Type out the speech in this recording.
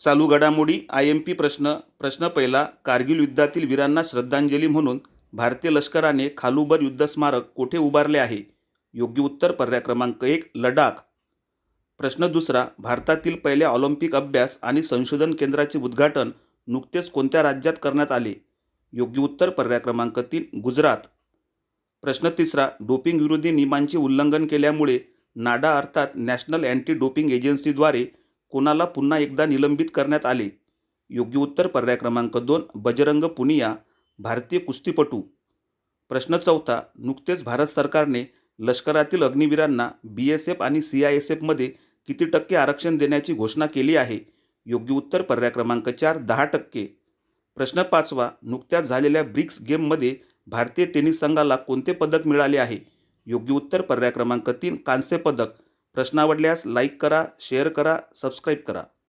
चालू घडामोडी IMP प्रश्न पहिला. कारगिल युद्धातील वीरांना श्रद्धांजली म्हणून भारतीय लष्कराने खालुबर युद्ध स्मारक कोठे उभारले आहे? योग्य उत्तर पर्याय क्रमांक 1 लडाख. प्रश्न दुसरा. भारतातील पहिल्या ऑलिम्पिक अभ्यास आणि संशोधन केंद्राचे उद्घाटन नुकतेच कोणत्या राज्यात करण्यात आले? योग्य उत्तर पर्याय क्रमांक 3 गुजरात. प्रश्न तिसरा. डोपिंग विरोधी नियमांचे उल्लंघन केल्यामुळे नाडा अर्थात नॅशनल अँटी डोपिंग एजन्सीद्वारे कोणाला पुन्हा एकदा निलंबित करण्यात आले? योग्य उत्तर पर्याय क्रमांक 2 बजरंग पुनिया, भारतीय कुस्तीपटू. प्रश्न चौथा. नुकतेच भारत सरकारने लष्करातील अग्निवीरांना BSF आणि CISFमध्ये किती टक्के आरक्षण देण्याची घोषणा केली आहे? योग्य उत्तर पर्याय क्रमांक 4 10%. प्रश्न पाचवा. नुकत्याच झालेल्या ब्रिक्स गेममध्ये भारतीय टेनिस संघाला कोणते पदक मिळाले आहे? योग्य उत्तर पर्याय क्रमांक 3 कांस्य पदक. प्रश्न आवडल्यास लाईक करा, शेअर करा, सबस्क्राईब करा.